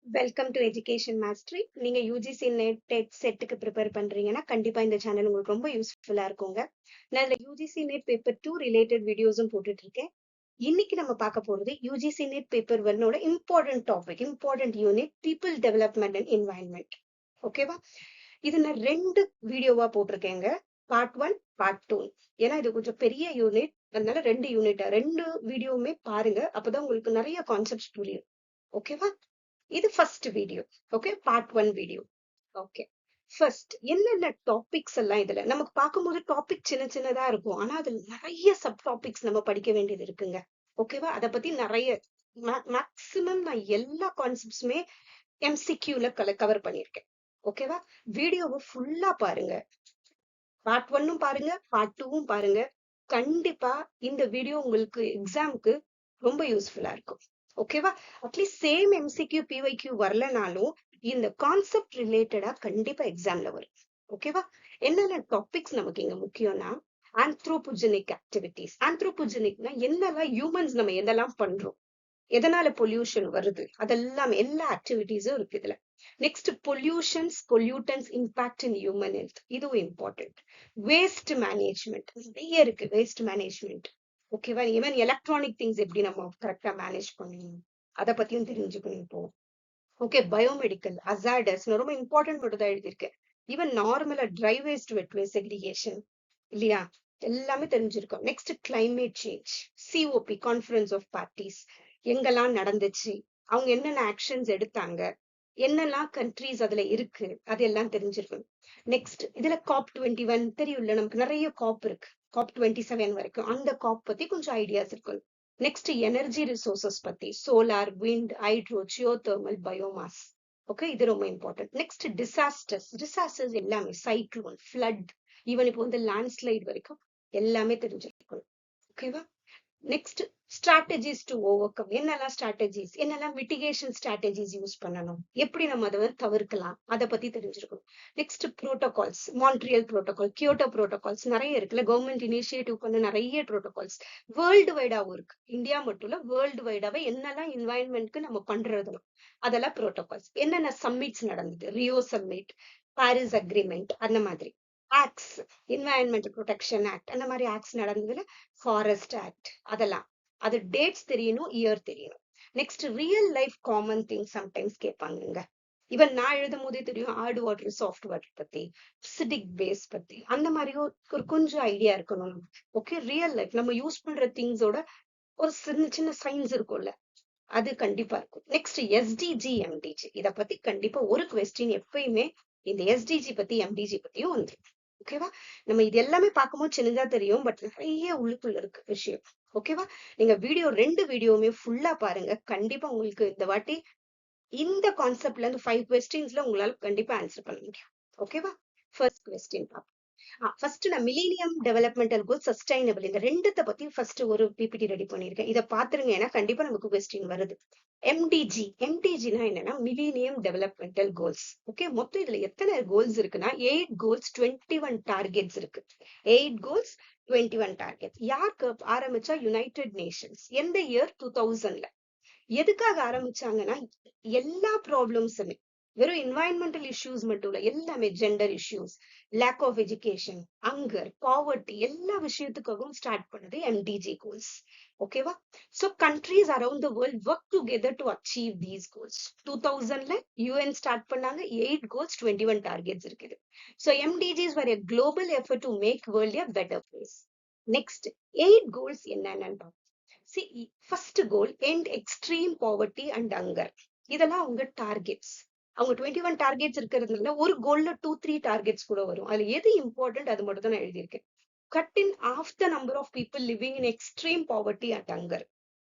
Welcome to education mastery. நீங்க UGC net dead செட்டுக்கு prepare பண்றீங்கன்னா கண்டிப்பா இந்த சேனல் உங்களுக்கு ரொம்ப யூஸ்ஃபுல்லா இருக்குங்க. நான் இதுல யூஜிசி நெட் பேப்பர் 2 ரிலேட்டட் வீடியோஸும் போட்டுட்டு இருக்கேன். இன்னைக்கு நம்ம பார்க்க போறது யூஜிசி நெட் பேப்பர் 1ஓட important topic, important unit people development and environment. ஓகேவா? இது நான் 2 வீடியோவா போட்டிருக்கேங்க. Part 1, part 2. ஏன்னா இது கொஞ்சம் பெரிய யூனிட், அதனால 2 யூனிட்டா 2 வீடியோவுமே பாருங்க. அப்பதான் உங்களுக்கு நிறைய கான்செப்ட்ஸ் புரியும். ஓகேவா? இது first video. Okay, part 1 video. Okay, first என்னென்ன டாபிக்ஸ் எல்லாம் இதுல நமக்கு பார்க்கும்போது டாபிக் சின்ன சின்னதா இருக்கும், ஆனா அதுல நிறைய சப் டாபிக்ஸ் நம்ம படிக்க வேண்டியது இருக்குங்க. ஓகேவா? அத பத்தி நிறைய மேக்சிமம் நான் எல்லா கான்செப்ட்ஸுமே எம்சிக்யூல கவர் பண்ணியிருக்கேன். ஓகேவா? வீடியோவை ஃபுல்லா பாருங்க. பார்ட் 1ம் பாருங்க, பார்ட் 2வும் பாருங்க. கண்டிப்பா இந்த வீடியோ உங்களுக்கு எக்ஸாம்க்கு ரொம்ப யூஸ்ஃபுல்லா இருக்கும். ஓகேவா? அட்லீஸ்ட் சேம் எம்சிக்யூ பிஒய்க்யூ வரலனாலும் இந்த கான்செப்ட் ரிலேட்டடா கண்டிப்பா எக்ஸாம்ல வரும். ஓகேவா? என்னென்ன டாபிக்ஸ் நமக்கு இங்க முக்கியம்னா, ஆந்த்ரோபோஜெனிக் ஆக்டிவிட்டிஸ். ஆந்த்ரோபோஜெனிக்னா என்னெல்லாம் ஹியூமன்ஸ் நம்ம எதெல்லாம் பண்றோம், எதனால பொல்யூஷன் வருது, அதெல்லாம் எல்லா ஆக்டிவிட்டிஸும் இருக்கு இதுல. Next pollutions, pollutants impact in human health, இதுவும் இம்பார்ட்டன்ட். வேஸ்ட் மேனேஜ்மெண்ட் நிறைய இருக்கு. வேஸ்ட் மேனேஜ்மெண்ட் ஓகேவா? ஈவன் எலக்ட்ரானிக் திங்ஸ் எப்படி நம்ம கரெக்டா மேனேஜ் பண்ணணும் அதை பத்தியும் தெரிஞ்சுக்கணும் இப்போ. ஓகே, பயோமெடிக்கல் அசாடஸ் ரொம்ப இம்பார்ட்டன்ட் மட்டும் தான் எழுதியிருக்கேன். ஈவன் நார்மலா dry waste wet waste segregation இல்லையா, எல்லாமே தெரிஞ்சிருக்கும். Next climate change, COP conference of parties எங்கெல்லாம் நடந்துச்சு, அவங்க என்னென்ன ஆக்ஷன்ஸ் எடுத்தாங்க, என்னெல்லாம் கண்ட்ரீஸ் அதுல இருக்கு, அதெல்லாம் தெரிஞ்சிருக்கும். நெக்ஸ்ட் இதுல COP21 தெரியும்ல, நமக்கு நிறைய காப் இருக்கு. COP27 வரைக்கும் அந்த காப் பத்தி கொஞ்சம் ஐடியாஸ் இருக்கும். நெக்ஸ்ட் எனர்ஜி ரிசோர்சஸ் பத்தி, solar, wind, hydro, geothermal, biomass. Okay, இது ரொம்ப இம்பார்ட்டன்ட். நெக்ஸ்ட் டிசாஸ்டர்ஸ் எல்லாமே, சைக்ளோன், ஃப்ளட், ஈவன் இப்போ வந்து லேண்ட்ஸ்லைட் வரைக்கும் எல்லாமே தெரிஞ்சிருக்கணும். ஓகேவா? Next strategies to over come, என்னெல்லாம் ஸ்ட்ராட்டஜிஸ், என்னெல்லாம் மிட்டிகேஷன் ஸ்ட்ராட்டஜிஸ் யூஸ் பண்ணணும், எப்படி நம்ம அதை வந்து தவிர்க்கலாம், அதை பத்தி தெரிஞ்சிருக்கணும். Next protocols, Montreal protocol, Kyoto protocols நிறைய இருக்குல்ல, கவர்மெண்ட் இனிஷியேட்டிவ் பண்ண நிறைய ப்ரோட்டோகால்ஸ் வேர்ல்டு வைடாவும் இருக்கு. இந்தியா மட்டும் இல்ல, வேர்ல்டு வைடாவே என்னெல்லாம் என்வாயன்மெண்ட்க்கு நம்ம பண்றதோ அதெல்லாம் ப்ரோட்டோகால்ஸ். என்னென்ன சம்மிட்ஸ் நடந்தது, ரியோ சம்மிட், பாரிஸ் அக்ரிமெண்ட், அந்த மாதிரி ஆக்ட்ஸ், என்வாயன்மெண்டல் ப்ரொடெக்ஷன் ஆக்ட், அந்த மாதிரி ஆக்ட்ஸ் நடந்ததுல ஃபாரஸ்ட் ஆக்ட், அதெல்லாம் அது டேட்ஸ் தெரியணும், இயர் தெரியணும். Next real life common thing sometimes கேட்பாங்க. இவன் நான் எழுதும் போதே தெரியும், ஹார்ட் வாட்டர், சாஃப்ட் வாட்டர் பத்தி, அசிடிக் பேஸ் பத்தி, அந்த மாதிரி ஒரு கொஞ்சம் ஐடியா இருக்கணும். ஓகே, ரியல் லைஃப் நம்ம யூஸ் பண்ற திங்ஸோட ஒரு சின்ன சின்ன சயின்ஸ் இருக்கும்ல, அது கண்டிப்பா இருக்கும். நெக்ஸ்ட் எஸ்டிஜி, எம்டிஜி, இத பத்தி கண்டிப்பா ஒரு கொஸ்டின் எப்பயுமே இந்த எஸ்டிஜி பத்தி எம்டிஜி பத்தியும் வந்துடும். ஓகேவா? நம்ம இது எல்லாமே பார்க்கும்போது சின்னதா தெரியும், பட் நிறைய உள்ளுக்குள்ள இருக்கு விஷயம். ஓகேவா? நீங்க ரெண்டு வீடியோவுமே ஃபுல்லா பாருங்க. கண்டிப்பா உங்களுக்கு இந்த வாட்டி இந்த கான்செப்ட்ல இருந்து 5 கொஸ்டின்ஸ்ல உங்களால கண்டிப்பா ஆன்சர் பண்ண முடியும். ஓகேவா? ஃபர்ஸ்ட் கொஸ்டின் பார்ப்போம். ஃபர்ஸ்ட் நான் மில்லேனியம் டெவலப்மெண்டல் கோல், சஸ்டைனபிள், இந்த ரெண்டுத்த பத்தி ஃபர்ஸ்ட் ஒரு பிபிடி ரெடி பண்ணிருக்கேன். இதை பாத்துருங்க, ஏன்னா கண்டிப்பா நமக்கு கொஸ்டின் வருது. எம்டிஜினா என்னன்னா மில்லேனியம் டெவலப்மெண்டல் கோல்ஸ். ஓகே, மொத்தம் இதுல எத்தனை கோல்ஸ் இருக்குன்னா 8 கோல்ஸ், 21 டார்கெட்ஸ் இருக்கு. 8 கோல்ஸ், 21 டார்கெட்ஸ். யாருக்கு ஆரம்பிச்சா? United Nations. எந்த இயர்? 2000ல. எதுக்காக ஆரம்பிச்சாங்கன்னா, எல்லா ப்ராப்ளம்ஸுமே, வெறும் என்வாயன்மெண்டல் இஷ்யூஸ் மட்டும் இல்ல, எல்லாமே gender issues, lack of education, hunger, poverty, எல்லா விஷயத்துக்காகவும் ஸ்டார்ட் பண்ணது எம்டிஜி கோல்ஸ். ஓகேவா? So countries around the world work together to achieve these goals. 2000ல யூஎன் ஸ்டார்ட் பண்ணாங்க. 8 கோல்ஸ், 21 டார்கெட்ஸ் இருக்குது. So MDGs were a global effort to make world a better place. Next 8 goals என்னென்னு see. First goal, end extreme poverty and hunger. இதெல்லாம் உங்க targets. அவங்க 21 targets இருக்கிறதுனால ஒரு கோல்ல 2-3 targets கூட வரும். அதுல எது இம்பார்ட்டன்ட் அது மட்டும் தான் நான் எழுதியிருக்கேன். Cut in of the number of people living in extreme poverty and hunger.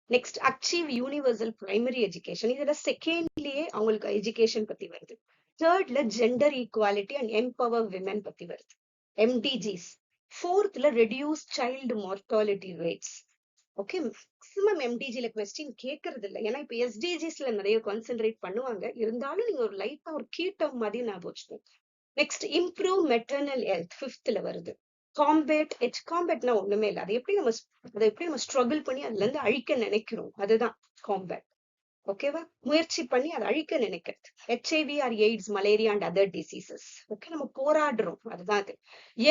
Next achieve universal primary education. இதுல செகண்ட்லயே அவங்களுக்கு எஜுகேஷன் பத்தி வருது. தேர்ட்ல gender equality and empower women பத்தி வருது, எம்டிஜிஸ். ஃபோர்த்ல reduce child mortality rates. Okay, maximum எம்டிஜில கொஸ்டின் கேட்கறது இல்லை, ஏன்னா இப்ப எஸ்டிஜிஸ்ல நிறைய கான்சென்ட்ரேட் பண்ணுவாங்க. இருந்தாலும் நீங்க ஒரு லைட்டா ஒரு கீ டேர்ம் மாதிரி ஞாபகம் வச்சுக்கோங்க. Next improve maternal health, 5th வருது. காம்பேட்னா ஒண்ணுமே இல்லை, அதை எப்படி நம்ம ஸ்ட்ரகிள் பண்ணி அதுல இருந்து அழிக்க நினைக்கிறோம், அதுதான் காம்பேட். ஓகேவா? முயற்சி பண்ணி அதை அழிக்க நினைக்கிறது. HIV or AIDS, malaria and other diseases. Okay, நம்ம போராடுறோம், அதுதான் அது.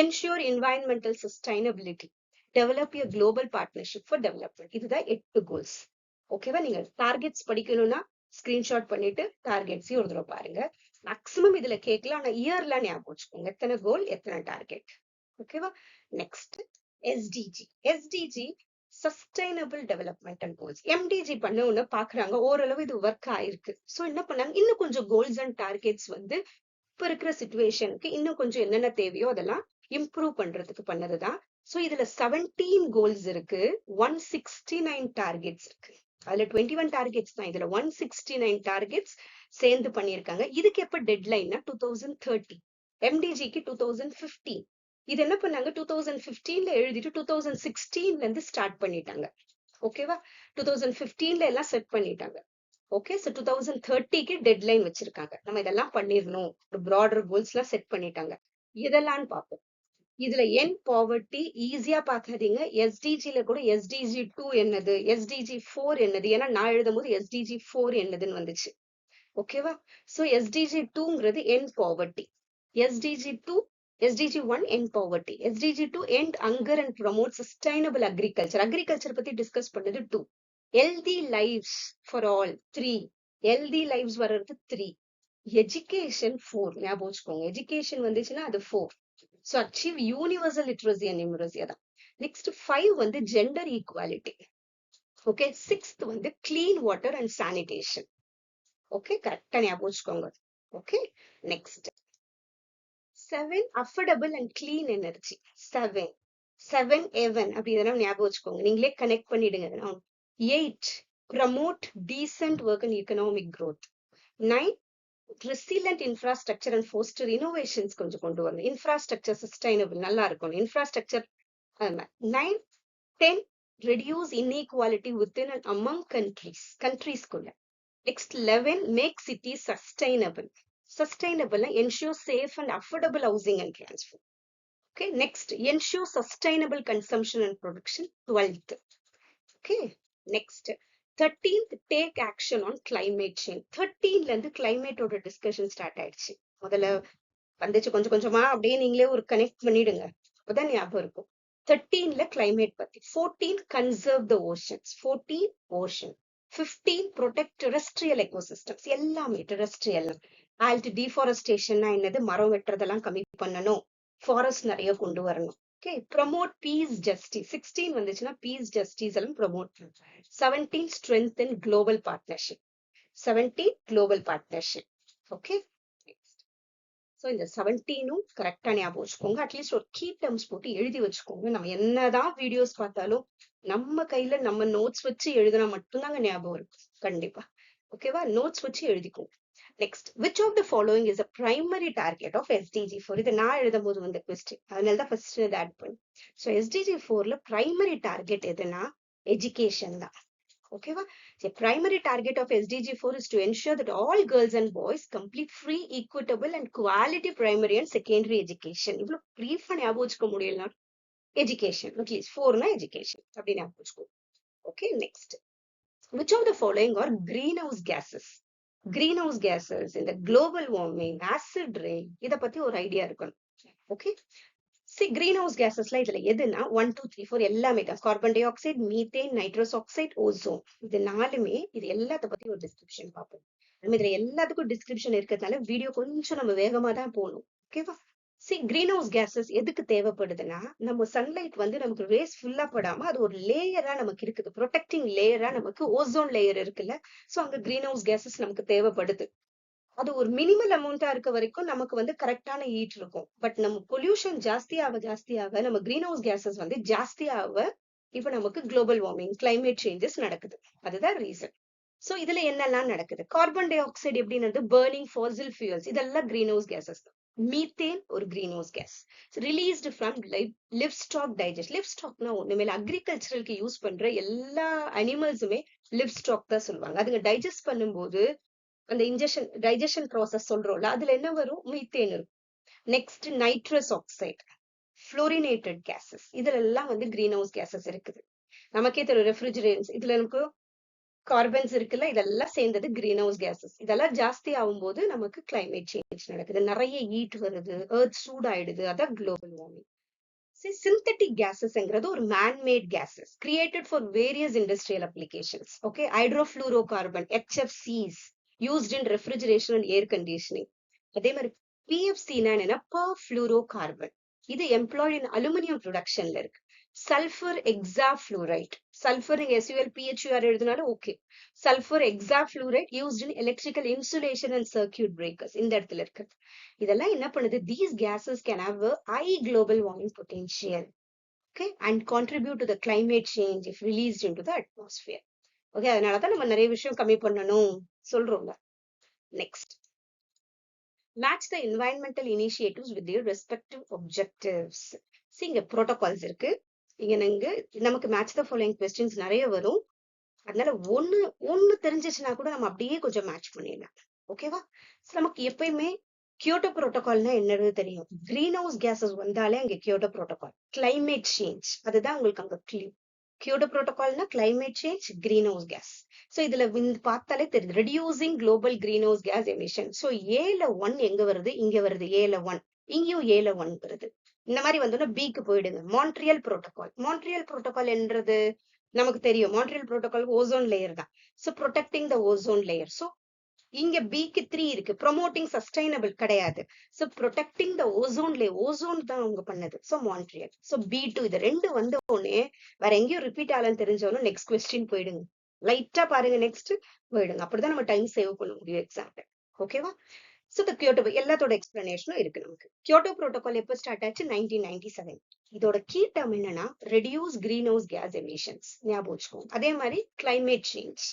Ensure environmental sustainability, develop a global partnership for development. இதுதான் 8 கோல்ஸ். ஓகேவா? நீங்க டார்கெட்ஸ் படிக்கணும்னா ஸ்கிரீன்ஷாட் பண்ணிட்டு டார்கெட்ஸையும் ஒரு தடவை பாருங்க. மேக்ஸிமம் இதுல கேட்கலாம், ஆனா இயர்ல ஞாபகம் வச்சுக்கோங்க எத்தனை கோல் எத்தனை டார்கெட். ஓகேவா? Next SDG. SDG sustainable development and goals. MTG பண்ண ஒண்ணு பாக்குறாங்க, ஓரளவு இது ஒர்க் ஆயிருக்கு. சோ என்ன பண்ணாங்க, இன்னும் கொஞ்சம் கோல்ஸ் அண்ட் டார்கெட்ஸ் வந்து இப்ப இருக்கிற சிச்சுவேஷனுக்கு இன்னும் கொஞ்சம் என்னென்ன தேவையோ அதெல்லாம் இம்ப்ரூவ் பண்றதுக்கு பண்ணதுதான். சோ இதுல 17 கோல்ஸ் இருக்கு, 169 டார்கெட்ஸ் இருக்கு. அதுல 21 டார்கெட்ஸ் தான், இதுல 169 டார்கெட்ஸ் சேர்ந்து பண்ணிருக்காங்க. இதுக்கு எப்ப டெட்லைன்னா 2030. எம்டிஜிக்கு 2015. இது என்ன பண்ணாங்க, 2015ல எழுதிட்டு 2016ல இருந்து ஸ்டார்ட் பண்ணிட்டாங்க. ஓகேவா? 2015ல எல்லாம் செட் பண்ணிட்டாங்க. ஓகே, சோ 2030க்கு டெட்லைன் வச்சிருக்காங்க, நம்ம இதெல்லாம் பண்ணிடணும். ஒரு ப்ராடர் கோல்ஸ் எல்லாம் செட் பண்ணிட்டாங்க. இதெல்லாம் பார்ப்போம். இதுல என் பாவர்ட்டி ஈஸியா பாக்காதீங்க. எஸ்டிஜில கூட எஸ்டிஜி 2 என்னது, எஸ்டிஜி 4 என்னது, ஏன்னா நான் எழுதும் போது எஸ்டிஜி 4 என்னதுன்னு வந்துச்சு. ஓகேவா? So SDG 2ங்கிறது N poverty, SDG 2 SDG 1 end poverty, SDG 2 end hunger and promote sustainable agriculture. Agriculture பத்தி டிஸ்கஸ் பண்ணது 2. Healthy lives for all 3. Healthy lives வர்றது 3. Education 4. ஞாபகம் வச்சுக்கோங்க, எஜுகேஷன் வந்துச்சுன்னா அது 4. So achieve universal literacy and numeracy அதான். Next 5 வந்து gender equality. Okay, 6th வந்து clean water and sanitation. Okay, கரெக்டா ஞாபகம் வச்சுக்கோங்க. Okay, next 7 affordable and clean energy. 7 even அப்படி இதெல்லாம் ஞாபகம் வச்சுக்கோங்க, நீங்களே கனெக்ட் பண்ணிடுங்க. 8 promote decent work and economic growth. 9 resilient infrastructure and foster innovations கொஞ்சம் கொண்டு வரணும். இன்ஃப்ராஸ்ட்ரக்சர் சஸ்டைனபிள் நல்லா இருக்கணும், infrastructure. 9 10 reduce inequality within and among countries-குள்ள. Next 11 make cities sustainable. Sustainable ensure safe and affordable housing and transport. Okay, next ensure sustainable consumption and production. 12th. Okay, next 13th take action on climate change. 13ல இருந்து climate ஓட discussion start ஆயிடுச்சு. முதல்ல வந்துச்சு கொஞ்சம் கொஞ்சமா, அப்படியே நீங்களே ஒரு கனெக்ட் பண்ணிடுங்க, அப்பதான் ஞாபகம் இருக்கும். 13ல climate பத்தி. 14 conserve the oceans. 14 ocean. 15 protect terrestrial ecosystems. எல்லாமே terrestrial. deforestation என்னது, மரம் வெட்டுறதெல்லாம் கம்மி பண்ணணும், ஃபாரஸ்ட் நிறைய கொண்டு வரணும். Okay, promote piece justice. 16 வந்துச்சுன்னா பீஸ் ஜஸ்டிஸ் எல்லாம் promote. 17 strengthen global partnership. 17 global partnership. Okay, so இந்த 17ம் கரெக்டா ஞாபகம் வச்சுக்கோங்க. அட்லீஸ்ட் ஒரு கீ டேர்ம்ஸ் போட்டு எழுதி வச்சுக்கோங்க. நம்ம என்னதான் வீடியோஸ் பார்த்தாலும் நம்ம கையில நம்ம நோட்ஸ் வச்சு எழுதினா மட்டும்தாங்க ஞாபகம் இருக்கும் கண்டிப்பா. ஓகேவா? நோட்ஸ் வச்சு எழுதிக்கோங்க. Next, which of the following is a primary target of SDG 4? இது நான் எழுதும் போது வந்த question, அதனால தான் ஃபர்ஸ்ட் இதை ஆட் பண்ணி. ஸோ SDG 4ல primary target எதுனா education தான். ஓகேவா? The primary target of SDG 4 is to ensure that all girls and boys complete free, equitable and quality primary and secondary education. இவ்வளோ பிரீஃபா ஞாபகம் வச்சுக்க முடியல. எஜுகேஷன் அட்லீஸ்ட் 4னா எஜுகேஷன் அப்படி ஞாபகம் வச்சுக்கோ. Okay, next which of the following are greenhouse gases? greenhouse gases in the global warming, acid rain, இத பத்தி ஒரு ஐடியா இருக்கணும். ஓகே, see greenhouse gasesல இதுல எதுனா 1 2 3 4 எல்லாமே தான். Carbon di oxide, methane, nitrous oxide, ozone. இது நாலுமே, இது எல்லாத்த பத்தி ஒரு டிஸ்கிரிப்ஷன் பார்ப்போம். நம்ம இதுல எல்லாத்துக்கும் டிஸ்கிரிப்ஷன் இருக்கிறதுனால வீடியோ கொஞ்சம் நம்ம வேகமா தான் போகணும். ஓகேவா? see greenhouse gases எதுக்கு தேவைப்படுதுன்னா, நம்ம சன்லைட் வந்து நமக்கு ரேஸ் ஃபுல்லா படாம அது ஒரு லேயரா நமக்கு இருக்குது, ப்ரொடெக்டிங் லேயரா நமக்கு ஓசோன் லேயர் இருக்குல்ல. சோ அங்க greenhouse gases நமக்கு தேவைப்படுது. அது ஒரு மினிமல் அமௌண்டா இருக்க வரைக்கும் நமக்கு வந்து கரெக்டான ஹீட் இருக்கும். பட் நம்ம பொல்யூஷன் ஜாஸ்தியாக நம்ம கிரீன் ஹவுஸ் கேசஸ் வந்து ஜாஸ்தியாக இப்ப நமக்கு குளோபல் வார்மிங், கிளைமேட் சேஞ்சஸ் நடக்குது. அதுதான் ரீசன். சோ இதுல என்னெல்லாம் நடக்குது? கார்பன் டை ஆக்சைடு எப்படின்னு, பர்னிங் ஃபாசில் ஃபியூல்ஸ், இதெல்லாம் கிரீன் ஹவுஸ் கேசஸ் தான். மீத்தேன் ஒரு greenhouse gas released from livestock digest. லிவ் ஸ்டாக்னா ஒண்ணுமேல அக்ரிகல்ச்சரலுக்கு யூஸ் பண்ற எல்லா அனிமல்ஸுமே லிவ் ஸ்டாக் தான் சொல்லுவாங்க. அதுங்க டைஜஸ்ட் பண்ணும்போது அந்த டைஜஷன் ப்ராசஸ் சொல்றோம்ல, அதுல என்ன வரும்? மீத்தேன் இருக்கும். நெக்ஸ்ட் நைட்ரஸ் ஆக்சைடு, ஃப்ளோரினேட்டட் கேசஸ், இதுல எல்லாம் வந்து கிரீன் ஹவுஸ் கேசஸ் இருக்குது. நமக்கே தெரியும் ரெஃப்ரிஜரேட்டர்ஸ், இதுல நமக்கு கார்பன்ஸ் இருக்குல்ல, இதெல்லாம் சேர்ந்தது கிரீன் ஹவுஸ் கேசஸ். இதெல்லாம் ஜாஸ்தி ஆகும்போது நமக்கு கிளைமேட் சேஞ்ச் நடக்குது. நிறைய ஹீட் வருது, எர்த் சூடாயிடுது. அதான் குளோபல் வார்மிங். சிந்தட்டிக் கேசஸ்ங்கிறது ஒரு manmade gases created for various industrial applications. Okay, hydrofluorocarbon HFCs used in refrigeration and air conditioning. அதே மாதிரி PFCனா என்னன்னா பர்ஃப்ளூரோகார்பன். இது எம்ப்ளாய்ட் இன் அலுமினியம் ப்ரொடக்ஷன்ல இருக்கு. சல்ஃபர் எக்ஸாஃப்ளூரைட், சல்ஃபர் நீங்க SULPHUR எழுதினாலும் okay. Sulphur hexafluoride used in electrical insulation and circuit breakers. இந்த இடத்துல இருக்கு. இதெல்லாம் என்ன பண்ணுது? These gases can have a high global warming potential, okay, and contribute to the climate change if released into the atmosphere. Okay, அதனால தான் நம்ம நிறைய விஷயம் கம்மி பண்ணணும் சொல்றோம்ல. Next, match the environmental initiatives with their respective objectives. See, இங்க protocols இருக்கு. இங்க நமக்கு match the following questions நிறைய வரும். அதனால ஒண்ணு தெரிஞ்சிச்சுன்னா கூட நம்ம அப்படியே கொஞ்சம் மேட்ச் பண்ணிடலாம். ஓகேவா? நமக்கு எப்பயுமே கியோட்டோ புரோட்டோகால்னா என்னது தெரியும். கிரீன் ஹவுஸ் கேசஸ் வந்தாலே அங்க கியோட்டோ புரோட்டோகால், கிளைமேட் சேஞ்ச், அதுதான் உங்களுக்கு அங்க கிளியூ. கியோட்டோ புரோட்டோகால்னா climate change, greenhouse gas. So இதுல பார்த்தாலே தெரியுது, reducing global greenhouse gas emission. So ஏல 1 எங்க வருது? இங்க வருது. ஏல 1, இங்கேயும் ஏல 1 வருது. இந்த மாதிரி வந்தோம்னா பிக்கு போயிடுங்க. Montreal protocol. மான்ட்ரியல் புரோட்டோகால் என்றது நமக்கு தெரியும். மான்ட்ரியல் புரோட்டோகால் ஓசோன் லேயர் தான். சோ ப்ரொடெக்டிங் த ஓசோன் லேயர். சோ இங்க பிக்கு 3 இருக்கு. ப்ரொமோட்டிங் சஸ்டைனபிள் கிடையாது. சோ ப்ரொடெக்டிங் த ஓசோன் லேயர், ஓசோன் தான் அவங்க பண்ணது. So Montreal. சோ B2 இது ரெண்டு வந்த உடனே வேற எங்கேயும் ரிப்பீட் ஆகலன்னு தெரிஞ்சவனும் நெக்ஸ்ட் கொஸ்டின் போயிடுங்க. லைட்டா பாருங்க, நெக்ஸ்ட் போயிடுங்க. அப்படிதான் நம்ம டைம் சேவ் பண்ண முடியும் எக்ஸாம்ல. ஓகேவா? சோ த கியோட்டோ எல்லாத்தோட எக்ஸ்பிளனேஷனும் இருக்கு நமக்கு. கியோட்டோ புரோட்டோகால் எப்போ ஸ்டார்ட் ஆச்சு? 1997. இதோட கீ டேர்ம் என்னன்னா reduce green house case emissions. ஞாபகம் வச்சுக்கோங்க. அதே மாதிரி climate change.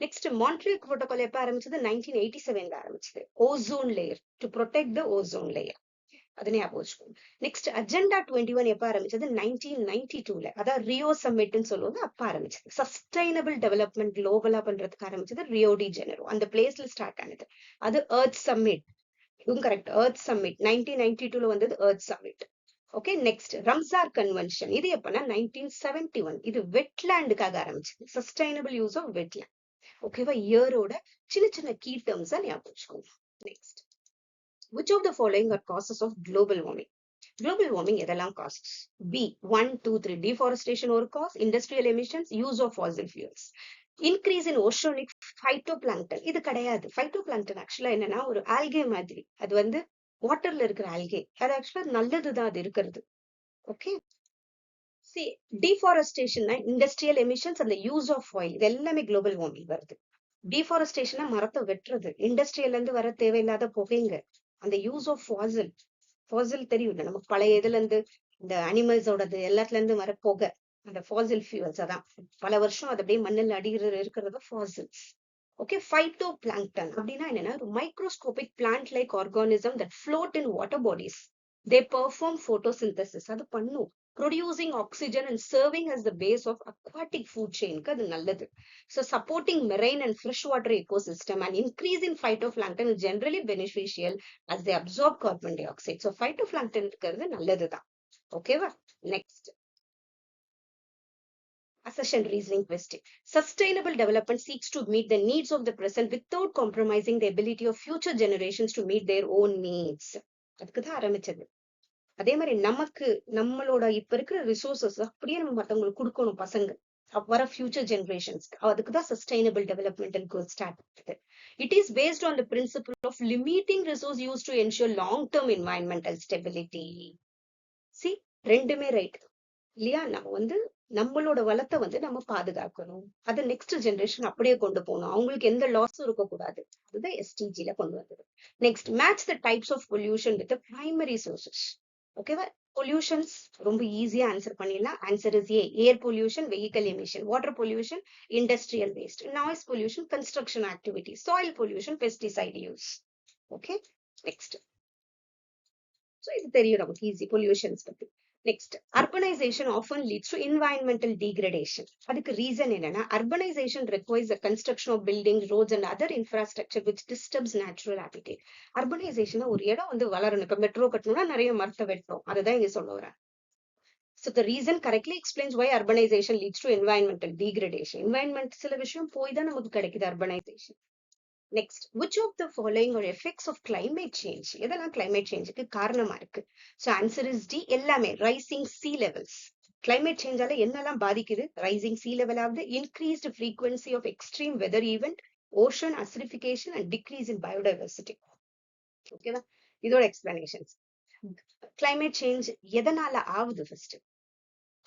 Next Montreal protocol எப்ப ஆரம்பிச்சது? 1987ல ஆரம்பிச்சது. Ozone layer, to protect the ozone layer. அது ஞாபகம் வச்சுக்கோங்க. நெக்ஸ்ட் அஜெண்டா 21 எப்ப ஆரம்பிச்சது? 1992ல. அதான் ரியோ சம்மிட்னு சொல்லுவாங்க, அப்ப ஆரம்பிச்சது. சஸ்டைனபிள் டெவலப்மெண்ட் குளோபலா பண்றதுக்கு ஆரம்பிச்சது ரியோ டி ஜெனரோ, அந்த பிளேஸ்ல ஸ்டார்ட் ஆனது. அது எர்த் சம்மிட், இதுவும் கரெக்ட். எர்த் சம்மிட் 1992ல வந்தது Earth Summit. Okay, next Ramsar Convention. இது எப்பன்னா 1971. இது வெட்லேண்டுக்காக ஆரம்பிச்சது. Sustainable use of wetland. ஓகேவா? இயரோட சின்ன சின்ன கீ டேர்ம்ஸ் ஞாபகம் வச்சுக்கோங்க. Next, which of the following are causes of global warming? Global warming எதெல்லாம் causes? B 1 2 3. deforestation ஒரு cause, industrial emissions, use of fossil fuels. increase in oceanic phytoplankton. இது கிடையாது. phytoplankton ஆக்சுவலா என்னன்னா ஒரு ஆல்கே மாதிரி. அது வந்து வாட்டர்ல இருக்கிற ஆல்கே. அது ஆக்சுவலா நல்லதுதான் அது இருக்கிறது. Okay, see, deforestation, industrial emissions and the use of oil, இது எல்லாமே குளோபல் வார்மிங் வருது. டிஃபாரஸ்டேஷனா மரத்தை வெட்டுறது, இண்டஸ்ட்ரியல்ல இருந்து வர தேவையில்லாத புகைங்க, அந்த யூஸ் ஆஃப் ஃபாசில். ஃபாசில் தெரியும் நமக்கு, பழைய இதுல இருந்து இந்த அனிமல்ஸோடது எல்லாத்துல இருந்து வர புகை, அந்த ஃபாசில் ஃபியூல்ஸ். அதான் பல வருஷம் அது அப்படியே மண்ணில் அடிக்கிறது இருக்கிறது ஃபாசில்ஸ். ஓகே, ஃபைட்டோ பிளாங்க்டன் அப்படின்னா என்னன்னா ஒரு microscopic plant like organism that float in water bodies. They perform photosynthesis. அது பண்ணும். producing oxygen and serving as the base of aquatic food chain. அது நல்லது. So supporting marine and freshwater ecosystem and increase in phytoplankton is generally beneficial as they absorb carbon dioxide. So phytoplankton இருக்கிறது நல்லதுதான். ஓகேவா? Next, assertion reasoning question. Sustainable development seeks to meet the needs of the present without compromising the ability of future generations to meet their own needs. அதுக்குதான் ஆரம்பிச்சது. அதே மாதிரி நமக்கு நம்மளோட இப்ப இருக்கிற ரிசோர்சஸ் அப்படியே நம்ம மத்தவங்களுக்கு கொடுக்கணும். பசங்க வர ஃபியூச்சர் ஜெனரேஷன்ஸ். அதுக்குதான் சஸ்டைனபிள் டெவலப்மெண்ட் கோல் ஸ்டார்ட் ஆகுது. It is based on the principle of limiting resource use to ensure long term environmental stability. C, ரெண்டுமே ரைட் இல்லையா? நம்ம வந்து நம்மளோட வளத்தை வந்து நம்ம பாதுகாக்கணும். அதை நெக்ஸ்ட் ஜெனரேஷன் அப்படியே கொண்டு போகணும். அவங்களுக்கு எந்த லாஸும் இருக்கக்கூடாது. அதுதான் SDGல கொண்டு வந்தது. Next, match the types of pollution with primary sources. ஓகேவா? பொல்யூஷன்ஸ் ரொம்ப ஈஸியா ஆன்சர் பண்ணிடலாம். Answer is A. Air pollution, vehicle emission. Water pollution, industrial waste. Noise pollution, construction activity. Soil pollution, pesticide use. Okay, next. So இது தெரியும் நமக்கு easy pollutions பத்தி. Next, urbanisation often leads to environmental degradation. அதுக்கு reason என்னன்னா urbanisation requires the construction of buildings, roads and other infrastructure which disturbs natural habitat. Urbanisation ஒரு இடம் வந்து வளரணும். இப்ப மெட்ரோ கட்டணும்னா நிறைய மரத்தை வெட்டணும். அதுதான் இங்க சொல்ல வரேன். So the reason correctly explains why urbanization leads to environmental degradation. Environment சில விஷயம் போய் தான் நமக்கு கிடைக்குது urbanization. Next, which of the following are effects of climate change? எதெல்லாம் climate changeக்கு காரணமா இருக்கு? So answer is D. எல்லாமே rising sea levels. Climate change ஆல என்னெல்லாம் பாதிக்குது? Rising sea level ஆகுது, increased frequency of extreme weather event, ocean acidification and decrease in biodiversity. ஓகேவா? இதோட explanations. Climate change எதனால ஆகுது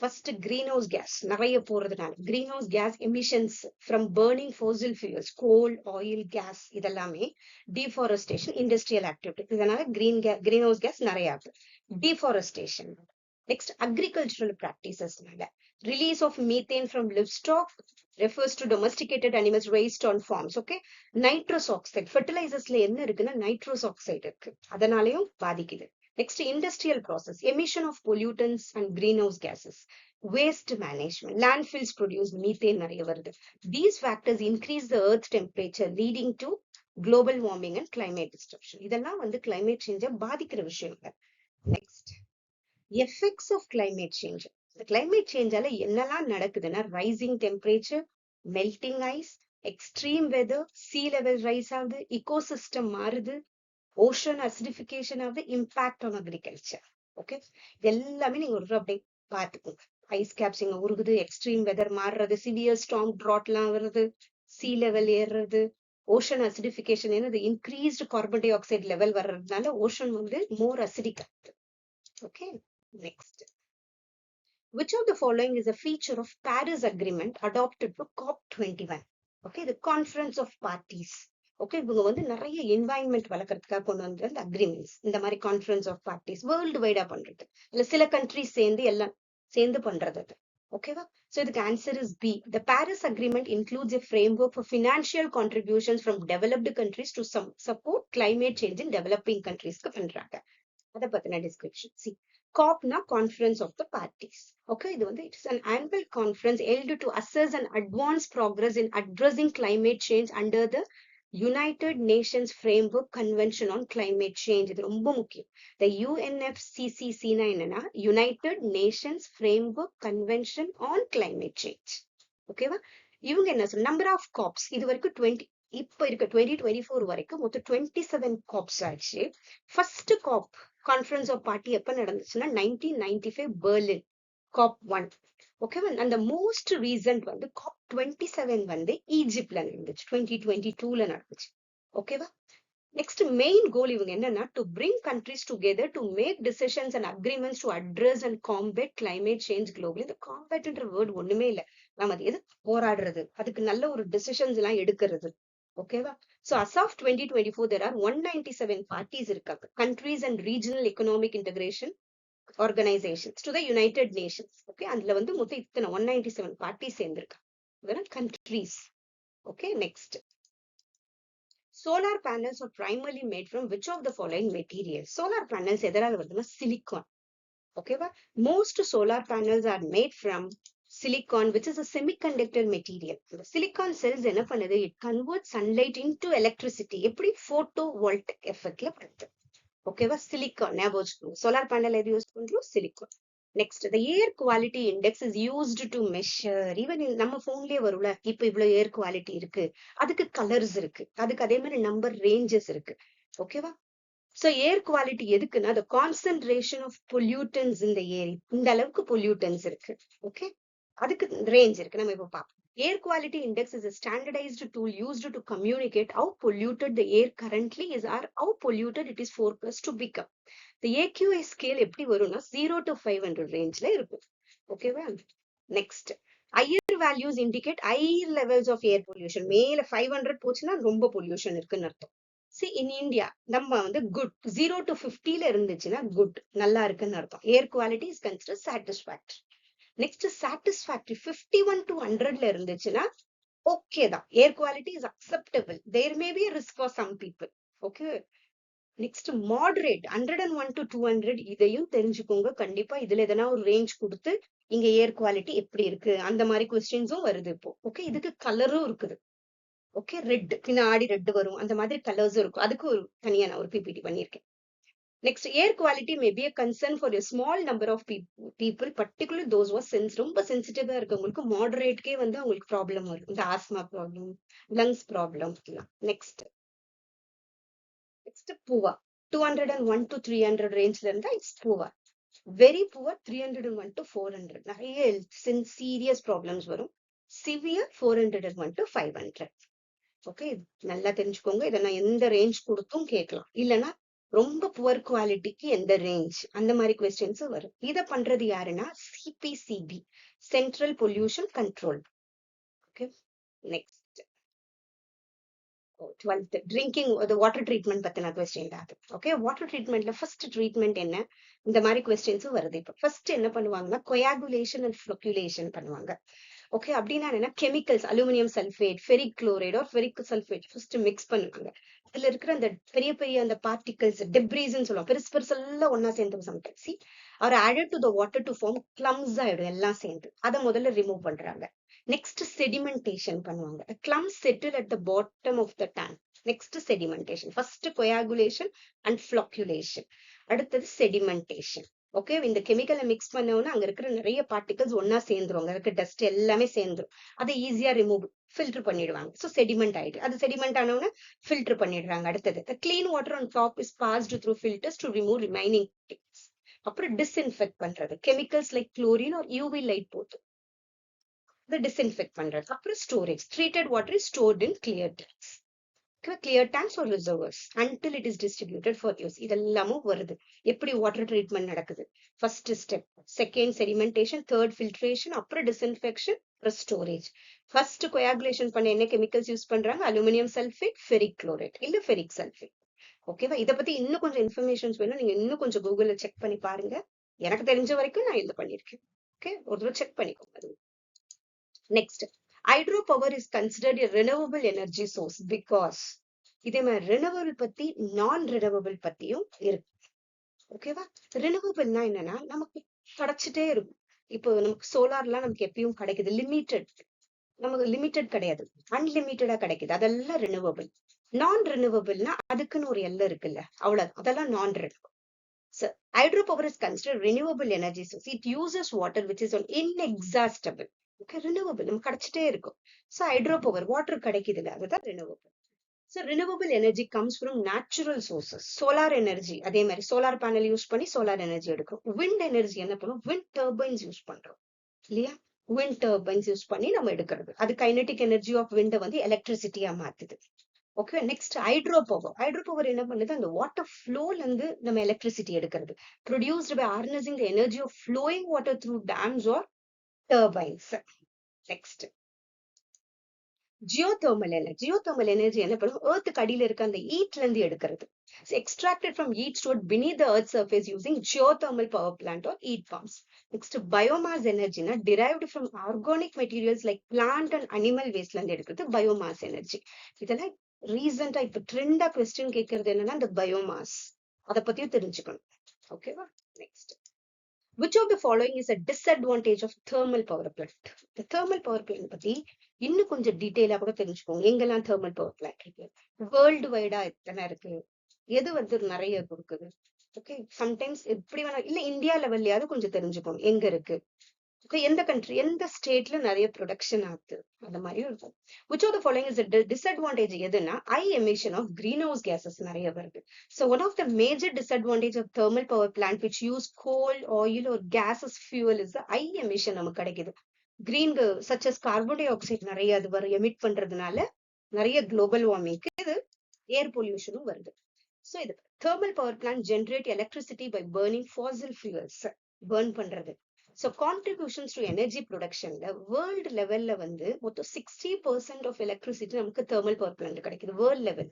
first greenhouse gas நிறைய போறதுனால greenhouse gas emissions from burning fossil fuels coal oil gas இதெல்லாமே deforestation industrial activity இதனால greenhouse gas நிறைய ஆகுது deforestation next agricultural practices release of methane from livestock refers to domesticated animals raised on farms okay nitrous oxide fertilizersல என்ன இருக்குன்னா nitrous oxide இருக்கு அதனாலயும் பாதிக்குது. Next, industrial process, emission of pollutants and greenhouse gases, waste management, landfills produce methane நிறைய வருது. These factors increase the earth temperature leading to global warming and climate disruption. இதெல்லாம் வந்து climate change பாதிக்கிற விஷயங்கள். Next, effects of climate change. The climate change ஆல என்னெல்லாம் நடக்குதுன்னா rising temperature, melting ice, extreme weather, sea level rise ஆகுது, ecosystem மாறுது, ocean acidification of the impact on agriculture. Okay, எல்லாமே நீங்க ஒரு அப்படியே பார்த்துக்கோங்க. ஐஸ் கேப்ஸ் இங்க உருகுது, எக்ஸ்ட்ரீம் வெதர் மாறுறது, சிவியர் ஸ்டார்ம் ட்ராட்லாம் வருது, sea level ஏறுறது, ocean acidification என்னது increased carbon dioxide level வர்றதுனால ocean வந்து more acidic ஆகுது. Okay, next. Which of the following is a feature of Paris Agreement adopted to COP21? Okay, the Conference of Parties. Okay இவங்க வந்து நிறைய environment வளர்க்கறதுக்காக கொண்டு வந்து அந்த அக்ரிமெண்ட்ஸ் இந்த மாதிரி கான்ஃபரன்ஸ் ஆஃப் பார்ட்டிஸ் வேர்ல்டு வைடா பண்றது இல்ல சில கண்ட்ரிஸ் சேர்ந்து எல்லாம் சேர்ந்து பண்றது அது ஓகேவா ஸோ இதுக்கு answer is B the Paris agreement includes a framework for financial contributions from developed countries to support climate change in developing கண்ட்ரிஸ்க்கு பண்றாங்க அதை பத்தின description C COP-na Conference of the Parties. Okay, it is an annual conference held to assess and advance progress in addressing climate change under the United Nations Framework Convention on Climate Change. இது ரொம்ப முக்கியம். The UNFCCC னா என்னன்னா United Nations Framework Convention on Climate Change. ஓகேவா இவங்க என்ன சொல்ற number of cops இது வரைக்கும் 20 இப்ப இருக்க 2024 வரைக்கும் மொத்தம் 27 காப்ஸ் ஆச்சு. First COP conference of party எப்ப நடந்துச்சுன்னா 1995 பெர்லின் COP1. ஓகேவா அந்த மோஸ்ட் ரீசன்ட் வந்து COP27 வந்து ஈஜிப்ட்ல நடந்துச்சு 2022ல நடந்துச்சு ஓகேவா நெக்ஸ்ட் மெயின் கோல் இவங்க என்னன்னா to bring countries together to make decisions and agreements to address and combat climate change globally இந்த காம்பேட்ன்ற வேர்ட் ஒண்ணுமே இல்லை நம்ம அது எது போராடுறது அதுக்கு நல்ல ஒரு டிசிஷன்ஸ் எல்லாம் எடுக்கிறது ஓகேவா so as of 2024 there are 197 parties இருக்காங்க countries and regional economic integration organizations to the United Nations. Okay, அதுல வந்து மொத்தம் இத்தனை 197 parties சேர்ந்திருக்காங்க இதெல்லாம் countries. Okay, next. Solar panels are primarily made from which of the following materials? Solar panels எதனால வருதுன்னா silicon. Okay, most solar panels are made from silicon which is a semiconductor material. The silicon cells என்ன பண்ணுது it converts sunlight into electricity எப்படி photovoltaic effectல பண்ணுது ஓகேவா silicon ஞாபகம் வச்சுக்கோங்க solar panel எது யூஸ் பண்றோம் silicon next the air quality index is used to measure even நம்ம போன்லயே வரும்ல இப்ப இவ்வளவு ஏர் குவாலிட்டி இருக்கு அதுக்கு கலர்ஸ் இருக்கு அதுக்கு அதே மாதிரி நம்பர் ரேஞ்சஸ் இருக்கு ஓகேவா சோ ஏர் குவாலிட்டி எதுக்குன்னா the concentration of pollutants in the air இந்த அளவுக்கு pollutants இருக்கு ஓகே அதுக்கு ரேஞ்ச் இருக்கு நம்ம இப்ப பார்ப்போம் Air quality index is a standardized tool used to communicate how polluted the air currently is or how polluted it is forecast to become. The AQI scale எப்படி வரும்னா 0 to 500 ரேஞ்ச்ல இருக்கும் ஓகேவா next higher values indicate higher levels of air pollution மேல 500 போச்சுன்னா ரொம்ப pollution இருக்குன்னு அர்த்தம் see in India நம்ம வந்து good 0 to 50ல இருந்துச்சுன்னா good நல்லா இருக்குன்னு அர்த்தம் air quality is considered satisfactory next satisfactory 51 to 100ல இருந்துச்சுன்னா okay தான் air quality is acceptable there may be a risk for some people okay next moderate 101 to 200 இதையும் தெரிஞ்சுக்கோங்க கண்டிப்பா இதுல எதனா ஒரு ரேஞ்ச் கொடுத்து இங்க air quality எப்படி இருக்கு அந்த மாதிரி கொஸ்டின்ஸும் வருது இப்போ ஓகே இதுக்கு கலரும் இருக்குது ஓகே ரெட் பின்னாடி ரெட் வரும் அந்த மாதிரி கலர்ஸும் இருக்கும் அதுக்கு ஒரு தனியா நான் ஒரு பிபிடி பண்ணியிருக்கேன் Next, air quality may be a concern for a small number of people, particularly those who are ரொம்ப சென்சிட்டிவா இருக்கவங்களுக்கு மாடரேட்கே வந்து அவங்களுக்கு ப்ராப்ளம் வரும். இந்த asthma problem, lungs problem. Next poor 201 to 300 ரேஞ்ச்ல இருந்தா it's poor. Very poor 301 to 400 நிறைய serious problems வரும். Severe 401 to 500. Okay, நல்லா தெரிஞ்சுக்கோங்க. இதை நான் எந்த ரேஞ்ச் கொடுத்தும் கேட்கலாம். இல்லைன்னா ரொம்ப புவர் குவாலிட்டிக்கு எந்த ரேஞ்ச், அந்த மாதிரி கொஸ்டின்ஸ் வரும். இதை பண்றது யாருன்னா CPCB, central pollution control. Okay, next 12th drinking water treatment பத்தின கொஸ்டின் தான் அது. ஓகே, வாட்டர் ட்ரீட்மெண்ட்ல ஃபர்ஸ்ட் ட்ரீட்மெண்ட் என்ன, இந்த மாதிரி கொஸ்டின்ஸும் வருது. இப்போ ஃபர்ஸ்ட் என்ன பண்ணுவாங்கன்னா கொயாகுலேஷன் அண்ட் ஃப்ளோக்குலேஷன் பண்ணுவாங்க. ஓகே, அப்படின்னா என்ன, chemicals aluminium sulphate, ferric chloride or ferric sulphate first mix பண்ணுவாங்க. அதுல இருக்கிற அந்த பெரிய பெரிய அந்த பார்ட்டிகல்ஸ் டெப்ரீஸ்ன்னு சொல்லுவாங்க, பெருசு பெருசு எல்லாம் ஒன்னா சேர்ந்து sometimes are added to the water to form clumps ஆயிடும் எல்லாம் சேர்ந்து. அதை முதல்ல ரிமூவ் பண்றாங்க. நெக்ஸ்ட் செடிமெண்டேஷன் பண்ணுவாங்க. Clumps settle at the bottom of the tank. Next sedimentation. First coagulation and flocculation, அடுத்தது செடிமெண்டேஷன். ஓகே, இந்த கெமிக்கலை மிக்ஸ் பண்ணோம்னா அங்க இருக்கிற நிறைய பார்ட்டிகல்ஸ் ஒன்னா சேர்ந்துரும், அங்க இருக்க டஸ்ட் எல்லாமே சேர்ந்துரும். அதை ஈஸியா ரிமூவ் ஃபில்டர் பண்ணிடுவாங்க. ஸோ செடிமெண்ட் ஆயிடுது. அது செடிமெண்ட் ஆனவொன்னு ஃபில்டர் பண்ணிடுறாங்க. அடுத்தது clean water on top is passed through filters to remove remaining. அப்புறம் டிஸ்இன்ஃபெக்ட் பண்றது, chemicals like chlorine or UV light போட்டு டிஸ்இன்ஃபெக்ட் பண்றது. அப்புறம் storage, treated water is stored in clear tanks. clear tanks or reservoirs until it is distributed for use. இதெல்லாமும் வருது. எப்படி water treatment நடக்குது, first step, second sedimentation, third filtration, அப்புறம் disinfection, அப்புறம் storage. First coagulation பண்ண என்ன கெமிக்கல்ஸ் யூஸ் பண்றாங்க, aluminium sulphate, ferric chloride இல்ல ஃபெரிக் சல்ஃபேட். ஓகேவா, இதை பத்தி இன்னும் கொஞ்சம் இன்ஃபர்மேஷன்ஸ் வேணும், நீங்க இன்னும் கொஞ்சம் கூகுள்ல செக் பண்ணி பாருங்க. எனக்கு தெரிஞ்ச வரைக்கும் நான் இது பண்ணிருக்கேன். ஓகே, ஒரு தடவை செக் பண்ணிக்கோங்க. Next, hydropower is considered a renewable energy source because இதே மாதிரி ரெனவபிள் பத்தி நான் ரெனவபிள் பத்தியும் இருக்கு. ஓகேவா, ரெனவபிள்னா என்னன்னா நமக்கு கிடைச்சிட்டே இருக்கும். இப்போ நமக்கு சோலார்லாம் நமக்கு எப்பயும் கிடைக்குது, லிமிட்டெட், நமக்கு லிமிட்டெட் கிடையாது, அன்லிமிட்டடா கிடைக்குது, அதெல்லாம் ரெனவபிள். நான் ரெனவபிள்னா அதுக்குன்னு ஒரு எல்லை இருக்குல்ல, அவ்வளவு, அதெல்லாம் நான் renewable. So, hydropower is considered renewable energy source. It uses water which is inexhaustible. Okay, renewable, நமக்கு கிடைச்சிட்டே இருக்கும். So, hydropower, வாட்டர் கிடைக்குதுல்ல, அதுதான் renewable. So, renewable energy comes from natural sources. Solar energy, அதே மாதிரி சோலார் பேனல் யூஸ் பண்ணி solar energy எடுக்கும். Wind energy என்ன பண்ணும், wind turbines use பண்றோம் இல்லையா, விண்ட் டர்பைன்ஸ் யூஸ் பண்ணி நம்ம எடுக்கிறது. அது கைனடிக் எனர்ஜி ஆஃப் விண்டை வந்து எலக்ட்ரிசிட்டியா மாத்துது. Okay, next ஹைட்ரோபவர். ஹைட்ரோபவர் என்ன பண்ணுது, அந்த வாட்டர் ஃப்ளோல இருந்து நம்ம எலக்ட்ரிசிட்டி எடுக்கிறது. Produced by harnessing the energy of flowing water through dams or turbines. Next geothermal energy. Geothermal energy என்ன பண்ணும், எர்த்துக்கு அடியில இருக்க அந்த ஈட்ல இருந்து எடுக்கிறது. Extracted from heat stored beneath the earth surface using geothermal power plant or heat pumps. Next, biomass energy na derived from organic materials like plant and animal waste ல இருந்து எடுக்கிறது பயோமாஸ் எனர்ஜி. இதெல்லாம் ரீசெண்டா இப்ப ட்ரெண்டா கொஸ்டின் கேட்கறது என்னன்னா இந்த biomass, அதை பத்தியும் தெரிஞ்சுக்கணும். ஓகேவா, next, which of the following is a disadvantage of thermal power plant? The thermal power plant பத்தி இன்னும் கொஞ்சம் டீடைலா கூட தெரிஞ்சுக்கோங்க. எங்கெல்லாம் thermal power plant இருக்கு, வேர்ல்டு வைடா எத்தனை இருக்கு, எது வந்து நிறைய கொடுக்குது. ஓகே, சம்டைம்ஸ் எப்படி வேணா இல்ல இந்தியா லெவல்லையாவது கொஞ்சம் தெரிஞ்சுக்கணும் எங்க இருக்கு, எந்த கண்ட்ரி, எந்த ஸ்டேட்ல நிறைய ப்ரொடக்ஷன் ஆகுது, அந்த மாதிரியும் இருக்கும். which of the following is a disadvantage எதுனா, high emission of greenhouse gases நிறைய வருது. So one of the major disadvantage of thermal power plant which use coal, oil or gas as fuel is the high emission நமக்கு கிடைக்குது. green such as carbon dioxide நிறைய அது வரும், emit பண்றதுனால நிறைய global வார்மிங்க்கு இது ஏர் பொல்யூஷனும் வருது. So இது thermal power plant generate electricity by burning fossil fuels, burn பண்றது. So contributions to energy production world level வந்து மொத்தம் 60% of electricity நமக்கு thermal power plant கிடைக்குது world level.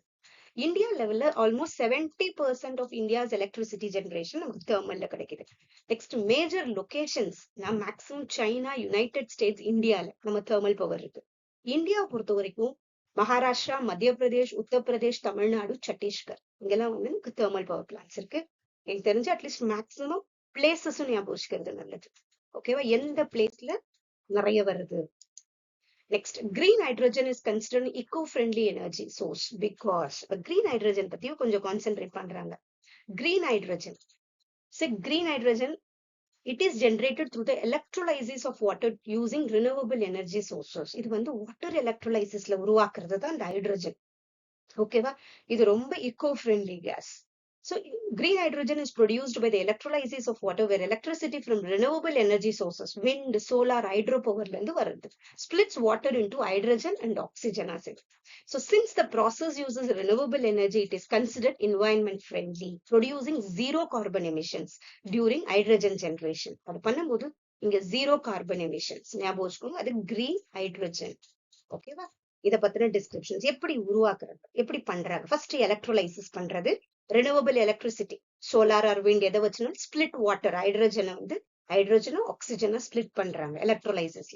இந்தியா லெவல்ல almost 70% of India's electricity generation நமக்கு thermal கிடைக்குது. Next, major locations, maximum China, United states, இந்தியால நம்ம thermal power இருக்கு. இந்தியாவை பொறுத்த வரைக்கும் மகாராஷ்டிரா, மத்திய பிரதேஷ், உத்தரப்பிரதேஷ், தமிழ்நாடு, சத்தீஸ்கர், இங்கெல்லாம் வந்து நமக்கு thermal power plants இருக்கு. எனக்கு தெரிஞ்சு அட்லீஸ்ட் மேக்ஸிமம் பிளேசஸும் ஞாபகம் வச்சுக்கிறது நல்லது. ஓகேவா, எந்த பிளேஸ்ல நிறைய வருது. Next, green hydrogen is considered an eco-friendly energy source because green hydrogen பத்தியும் கொஞ்சம் concentrate பண்றாங்க. Green hydrogen. So green hydrogen, it is generated through the electrolysis of water using renewable energy sources. இது வந்து water electrolysisல உருவாக்குறது தான் இந்த hydrogen. ஓகேவா? இது ரொம்ப eco-friendly gas. So green hydrogen is produced by the electrolysis of water where electricity from renewable energy sources, wind, solar, hydropower ல வருது. Splits water into hydrogen and oxygen acid. So since the process uses renewable energy, it is considered environment friendly, producing zero carbon emissions during hydrogen generation. அது பண்ணும்போது இங்க zero carbon emissions. ஞாபகம் வச்சுக்கோங்க, அது green hydrogen. ஓகேவா? இத பத்தின descriptions எப்படி உருவாக்குறது, எப்படி பண்றாங்க. ஃபர்ஸ்ட் எலக்ட்ரோலைசிஸ் பண்றது, renewable electricity, solar or wind எதை வச்சுனாலும் split water, ஹைட்ரஜனை வந்து ஹைட்ரஜனும் ஆக்சிஜனை ஸ்பிளிட் பண்றாங்க எலக்ட்ரோலைசிஸ்.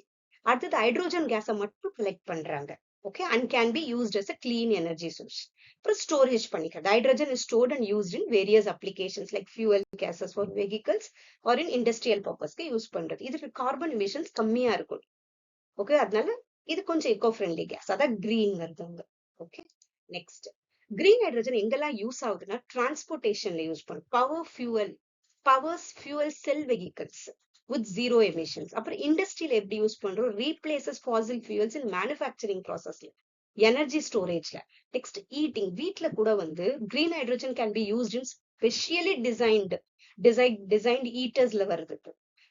அடுத்தது ஹைட்ரோஜன் கேஸை மட்டும் கலெக்ட் பண்றாங்க. Okay, and can be used as a clean energy source. அப்புறம் ஸ்டோரேஜ் பண்ணிக்கிறது. Hydrogen is stored and used in various applications like fuel gases for vehicles or in industrial purpose-க்கு use பண்றது. இதுக்கு carbon emissions கம்மியா இருக்கும். Okay, அதனால இது கொஞ்சம் eco friendly gas, அதான் green வருது. ஓகே, நெக்ஸ்ட், கிரீன் ஹைட்ரஜன் எங்கெல்லாம் யூஸ் ஆகுதுன்னா டிரான்ஸ்போர்டேஷன்ல யூஸ் பண்ணும். Power fuel cell vehicles with zero emissions. அப்புறம் இண்டஸ்ட்ரியில எப்படி யூஸ் பண்றோம், replaces fossil fuels in manufacturing ப்ராசஸ்ல, எனர்ஜி ஸ்டோரேஜ்ல. நெக்ஸ்ட், ஈட்டிங், வீட்ல கூட வந்து green hydrogen can be used in specially designed ஈட்டர்ஸ்ல வருது.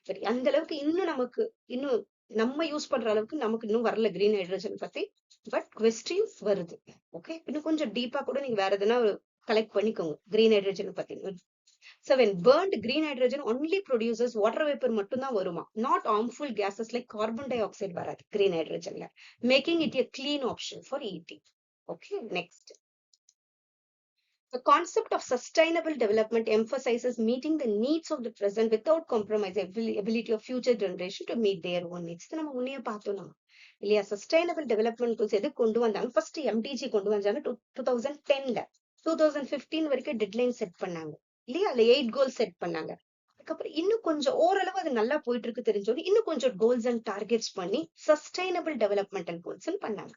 சரி, அந்த அளவுக்கு இன்னும் நமக்கு இன்னும் நம்ம யூஸ் பண்ற அளவுக்கு நமக்கு இன்னும் வரல கிரீன் ஹைட்ரஜன் பத்தி, பட் கொஸ்டின்ஸ் வருது. ஓகே, இன்னும் கொஞ்சம் டீப்பா கூட நீங்க வேற எதுனா கலெக்ட் பண்ணிக்கோங்க கிரீன் ஹைட்ரஜன் பத்தி. So when burned, green hydrogen only produces water vapor மட்டும் தான் வருமா, not harmful gases like carbon dioxide வராது green hydrogenல, making it a clean option for eating. Okay, next. The concept of sustainable development emphasizes meeting the needs of the present without compromising ability of future generation to meet their own needs. நம்ம முன்னே பார்த்தோம் இல்லையா, sustainable development goals எது கொண்டு வந்தாங்க, first MDG கொண்டு வந்தாங்க 2010ல. 2015 வரைக்கும் டெட்லைன் செட் பண்ணாங்க இல்லையா, அதுல 8 கோல்ஸ் செட் பண்ணாங்க. அதுக்கப்புறம் இன்னும் கொஞ்சம் ஓரளவு அது நல்லா போயிட்டு இருக்கு தெரிஞ்சோன்னு இன்னும் கொஞ்சம் கோல்ஸ் அண்ட் டார்கெட்ஸ் பண்ணி சஸ்டைனபிள் டெவலப்மெண்டல் கோல்ஸ் பண்ணாங்க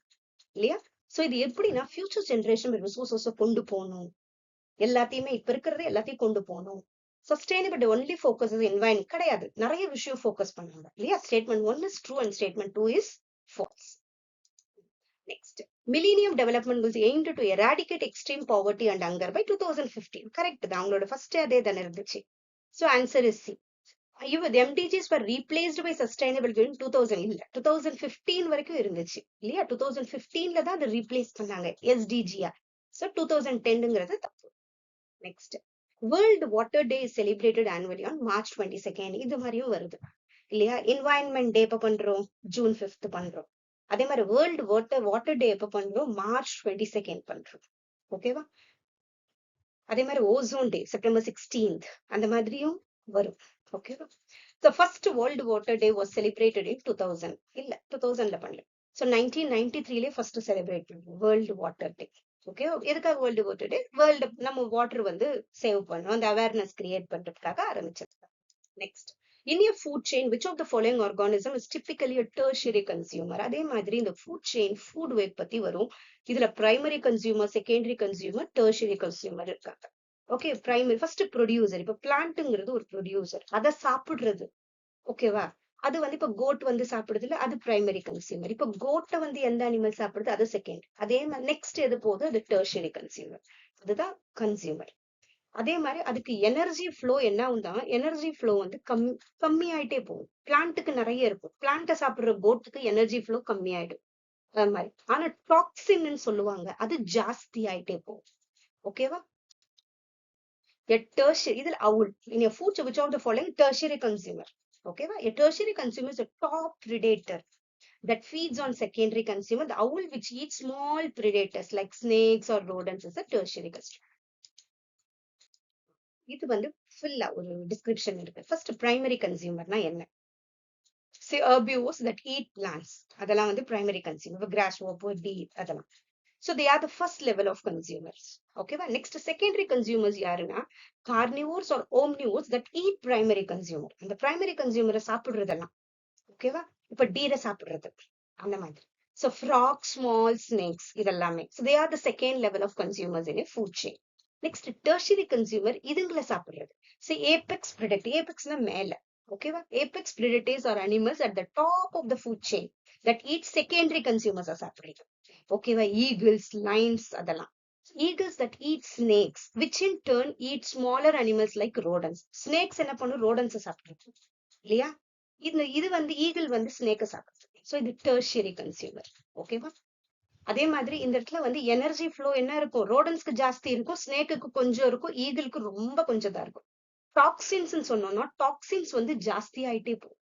இல்லையா. சோ இது எப்படின்னா ஃபியூச்சர் ஜெனரேஷன் ரிசோர்சஸ் கொண்டு போகணும், எல்லாத்தையுமே இப்ப இருக்கிறது எல்லாத்தையும் கொண்டு போகணும். சஸ்டைனபிள் ஒன்லி ஃபோக்கஸ் என்வாயன்மெண்ட் கிடையாது, நிறைய விஷயம் ஃபோக்கஸ் பண்ணாங்க இல்லையா. Statement 1 is true and statement 2 is false. Next, Millennium Development Goals aimed to eradicate extreme poverty and hunger by 2015. Correct, தான் அவங்களோட ஃபர்ஸ்ட் அதே தானே இருந்துச்சு. So answer is C. The MDGs were replaced by sustainable goals in 2000 இல்ல 2015 வரைக்கும் இருந்துச்சு இல்லையா. 2015ல தான் அதை ரீப்ளேஸ் பண்ணாங்க SDG-ஆ. So 2010ங்கிறது தப்பு. Next, World Water Day is celebrated annually on March 22nd. இது மாதிரியும் வருது இல்லையா. என்வாயன்மெண்ட் டே எப்ப பண்றோம், June 5th பண்றோம். அதே மாதிரி வேர்ல்டு வாட்டர் டே எப்ப பண்றோம், March 22nd பண்றோம். ஓகேவா. அதே மாதிரி ஓசோன் டே September 16th அந்த மாதிரியும் வரும். ஓகேவா. The first World Water Day was celebrated in 2000. இல்ல 2000ல பண்ணல. So 1993லே ஃபர்ஸ்ட் செலிப்ரேட் பண்ணுவோம் வேர்ல்டு வாட்டர் டே. ஓகே, எதுக்காக வேர்ல்டு வாட்டர் டே, வேர்ல்டு நம்ம வாட்டர் வந்து சேவ் பண்ணணும், அந்த அவேர்னஸ் கிரியேட் பண்றதுக்காக ஆரம்பிச்சது. Next, in a food chain, which of the following organism is typically a tertiary consumer? அதே மாதிரி இந்த ஃபுட் செயின் ஃபுட் வெப் பத்தி வரும். இதுல primary consumer, secondary consumer, tertiary consumer இருக்காங்க. Okay, primary first producer. இப்ப பிளான்ட்ங்கிறது ஒரு ப்ரொடியூசர், அதை சாப்பிடுறது. ஓகேவா, அது வந்து இப்ப கோட் வந்து சாப்பிடுறது இல்ல, அது பிரைமரி கன்சியூமர். இப்ப கோட்டை வந்து எந்த அனிமல் சாப்பிடுறது, அது செகண்ட். அதே மாதிரி நெக்ஸ்ட் எது போகுது, அது டெர்ஷியரி கன்சியூமர், அதுதான் கன்சியூமர். அதே மாதிரி அதுக்கு எனர்ஜி ஃப்ளோ என்ன ஆகும்தான், எனர்ஜி ஃப்ளோ வந்து கம்மியாயிட்டே போகும். பிளான்ட்டுக்கு நிறைய இருக்கும், பிளான்ட்டை சாப்பிடுற கோட்டுக்கு எனர்ஜி ஃப்ளோ கம்மியாயிடும் அது மாதிரி. ஆனா டாக்ஸின்னு சொல்லுவாங்க, அது ஜாஸ்தி ஆயிட்டே போகும். ஓகேவா. இதுல owl in a food which of the following tertiary consumer. ஓகேவா, a tertiary consumer is a top predator that feeds on secondary consumer. The owl which eats small predators like snakes or rodents is a tertiary consumer. இது வந்து ஃபுல்லா ஒரு description இருக்கு. First primary கன்சியூமர்னா என்ன, herbivores that eat plants, அதெல்லாம் வந்து primary consumer, grasshopper, deer அதெல்லாம். So they are the first level of consumers. ஓகேவா. நெக்ஸ்ட் செகண்டரி கன்சியூமர்ஸ் யாருன்னா carnivores or omnivores that eat primary consumer. அந்த பிரைமரி கன்சியூமரை சாப்பிடுறதெல்லாம். ஓகேவா, இப்ப டீரை சாப்பிடுறது அந்த மாதிரி. So frogs, small snakes, இதெல்லாமே. So they are the second level of consumers in a food chain. Next, tertiary consumer, இதுங்களை சாப்பிடுறது. So apex predator, apexனா மேல. ஓகேவா? Apex predators are animals at the top of the food chain that eat secondary consumers சாப்பிடுறது. ஓகேவா? Eagles, lions, அதெல்லாம். Eagles that eat snakes, which in turn eat smaller animals like rodents. Snakes என்ன பண்ணும்? Rodents சாப்பிடுறது. இல்லையா? இது வந்து eagle வந்து ஸ்னேக்கை சாப்பிடுது. ஸோ இது டெர்ஷியரி கன்சியூமர். ஓகேவா? அதே மாதிரி இந்த இடத்துல வந்து எனர்ஜி ஃப்ளோ என்ன இருக்கும்? ரோடன்ஸ்க்கு ஜாஸ்தி இருக்கும், ஸ்னேக்குக்கு கொஞ்சம் இருக்கும், ஈகிளுக்கு ரொம்ப கொஞ்சம் தான் இருக்கும். டாக்ஸின்ஸ் சொன்னோம்னா டாக்ஸின்ஸ் வந்து ஜாஸ்தி ஆயிட்டே போகும்.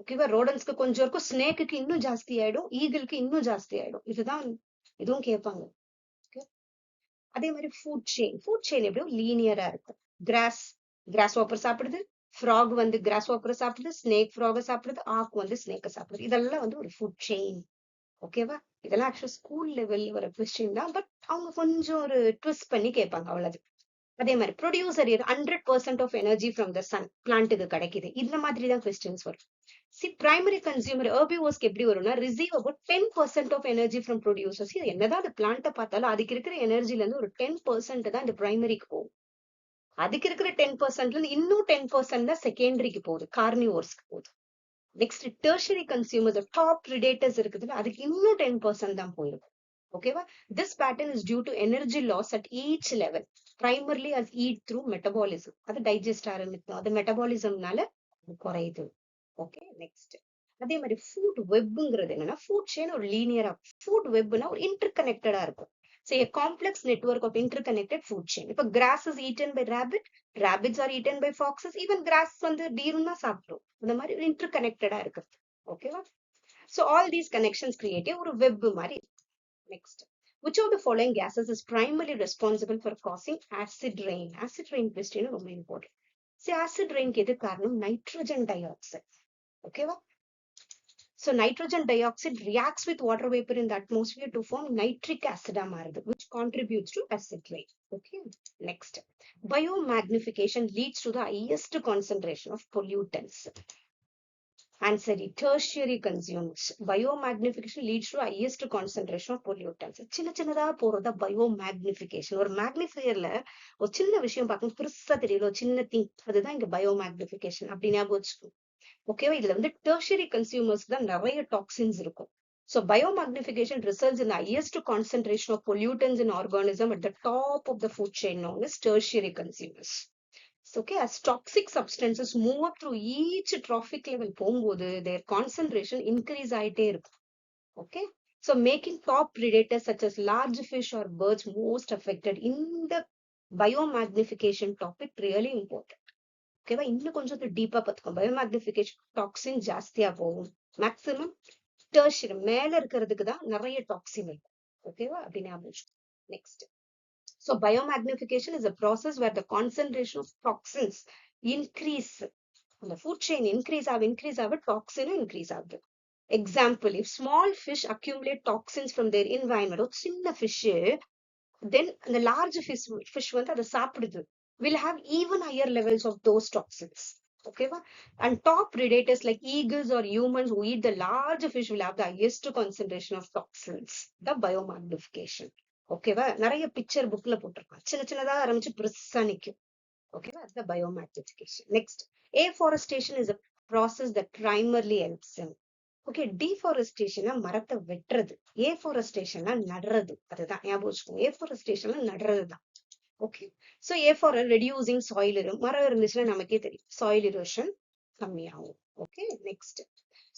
ஓகேவா? ரோடன்ஸ்க்கு கொஞ்சம் இருக்கும், ஸ்னேக்குக்கு இன்னும் ஜாஸ்தி ஆயிடும், ஈகிளுக்கு இன்னும் ஜாஸ்தி ஆயிடும். இதுதான் இதுவும் கேட்பாங்க. அதே மாதிரி ஃபுட் செயின் எப்படியும் லீனியரா இருக்கும். கிராஸ் வாப்பர் சாப்பிடுது, ஃப்ராக் வந்து கிராஸ் வாப்பரை சாப்பிடுது, ஸ்னேக் ஃப்ராக சாப்பிடுது, ஆக் வந்து ஸ்னேக்கை சாப்பிடுது. இதெல்லாம் வந்து ஒரு ஃபுட் செயின். ஓகேவா? இதெல்லாம் ஆக்சுவலா ஸ்கூல் லெவல் ஒரு கொஸ்டின் தான், பட் அவங்க கொஞ்சம் ஒரு ட்விஸ்ட் பண்ணி கேட்பாங்க, அவ்வளவு. அதே மாதிரி producer 100% of energy from the sun பிளான்ட்டுக்கு கிடைக்குது. இந்த மாதிரி தான் கொஸ்டின்ஸ் வரும். பிரைமரி கன்சியூமர் ஹெர்பிவோர்ஸ்க்கு எப்படி வரும்னா, receive about 10% of energy from producers. இது என்னதான் அது பிளான்ட்டை பார்த்தாலும் அதுக்கு இருக்கிற எனர்ஜில இருந்து ஒரு 10% தான் இந்த பிரைமரிக்கு போகும். அதுக்கு இருக்கிற 10%ல இருந்து இன்னும் 10% தான் செகண்டரிக்கு போகுது, கார்னிவோர்ஸ்க்கு போகுது. Next tertiary consumer, top predators இருக்குதுல, அதுக்கு இன்னும் 10% தான் போயிருக்கும். ஓகேவா? This pattern is due to energy loss at each level, primarily as heat through metabolism. அது டைஜஸ்ட் ஆரம்பிக்கும், அது மெட்டபாலிசம்னால குறையுது. ஓகே, நெக்ஸ்ட் அதே மாதிரி ஃபுட் வெப்ங்கிறது என்னன்னா, ஃபுட் செயின் ஒரு லீனியரா, ஃபுட் வெப்னா ஒரு இன்டர் கனெக்டடா இருக்கும். So a complex network of interconnected food chain. If a grass is eaten by rabbit, rabbits are eaten by foxes, even grass வந்து டீருன்னா சாப்பிடும். இந்த மாதிரி இன்டர்கனெக்டடா இருக்கு. ஓகேவா? So all these connections create ஒரு வெப் மாதிரி. Next, which of the following gases is primarily responsible for causing acid rain? Acid rain question ரொம்ப important. See, acid rain எது காரணம்? Nitrogen di oxide. ஓகேவா? So nitrogen dioxide reacts with water vapor in the atmosphere to form nitric acid, which contributes to acid rain. Okay, next. Biomagnification leads to the highest concentration of pollutants. Answer, tertiary consumers. Biomagnification leads to highest concentration of pollutants. சின்ன சின்னதா போறதா biomagnification. ஒரு மேக்னிஃபையர்ல ஒரு சின்ன விஷயம் பார்க்கணும், பெருசா தெரியல, ஒரு சின்ன திங், அதுதான் இங்க biomagnification. அப்படி ஞாபகம் வச்சுக்கணும். ஓகேவா? இதுல வந்து டெர்ஷரி கன்சியூமர்ஸ் தான் நிறைய டாக்ஸின்ஸ் இருக்கும். So biomagnification results in the highest concentration of pollutants in organism at the top of the food chain known as tertiary consumers. So, okay, as toxic substances move up through each trophic level போகும்போது their concentration increase ஆயிட்டே இருக்கும். Okay, so making top predators such as large fish or birds most affected. in the biomagnification topic really important. ஓகேவா? இன்னும் கொஞ்சம் டீப்பா பார்த்துக்கோங்க. Biomagnification toxin ஜாஸ்தியா போகும். மேக்சிமம் டெர்ஷரி மேல இருக்கிறதுக்கு தான் நிறைய டாக்ஸின் இருக்கும். ஓகேவா? அப்படின்னு ஞாபகம். Next, so biomagnification is a process where the concentration of toxins increase. அந்த ஃபுட் செயின் இன்க்ரீஸ் ஆக டாக்ஸினும் இன்க்ரீஸ் ஆகுது. Example, if small fish accumulate toxins from their environment, ஒரு சின்ன fish then the large fish வந்து அதை சாப்பிடுது, will have even higher levels of those toxins. Okay, and top predators like eagles or humans who eat the large fish will have the highest concentration of toxins. The biomagnification. Okay, நிறைய picture புக்ல போட்டிருக்காங்க, சின்ன சின்னதா ஆரம்பிச்சு பெருசா நிக்கும். Okay, that's the biomagnification. Next, afforestation is a process that primarily helps in. Okay, டீஃபாரஸ்டேஷனா மரத்தை வெட்டுறது, ஏஃபாரஸ்டேஷனா நடுறது. அதுதான் ஞாபகம் வச்சுக்கோங்க. ஏஃபாரஸ்டேஷனா நடுறது தான். Okay, so a for reducing soil, மரம் இருந்துச்சுன்னா நமக்கே தெரியும் சாயில் இரோஷன் கம்மியாகும். Okay, next,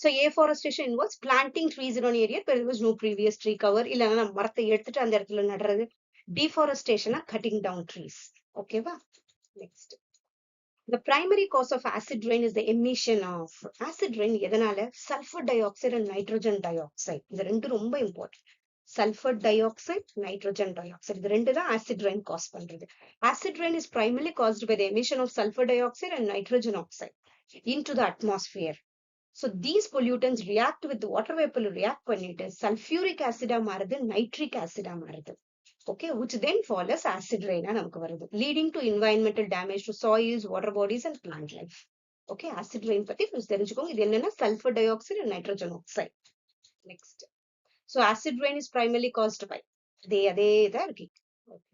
so afforestation involves planting trees in area where there was no previous tree cover. இல்லைன்னா நம்ம மரத்தை எடுத்துட்டு அந்த இடத்துல நடுறது. டீஃபாரஸ்டேஷனா கட்டிங் டவுன் ட்ரீஸ். ஓகேவா? Next, the primary cause of acid rain is the emission of acid rain. எதனால? Sulphur di oxide and nitrogen di oxide. இது ரெண்டு ரொம்ப important. Sulphur di oxide, nitrogen di oxide, இது ரெண்டு தான் ஆசிட் ரெயின் காஸ் பண்றது. Acid rain is primarily caused by the emission of sulfur dioxide and nitrogen oxide into the atmosphere. So these pollutants react with water vapor, react பண்ணிட்டு sulphuric ஆசிடா மாறுது, nitric ஆசிடா மாறுது. Okay, which then fall as acid rain நமக்கு வருது, leading to environmental damage to soils, water bodies and plant life. Okay, acid rain பத்தி தெரிஞ்சுக்கோங்க. இது என்னன்னா sulphur di oxide and nitrogen oxide. Next, So acid rain is primarily caused by அதே தான் இருக்கு.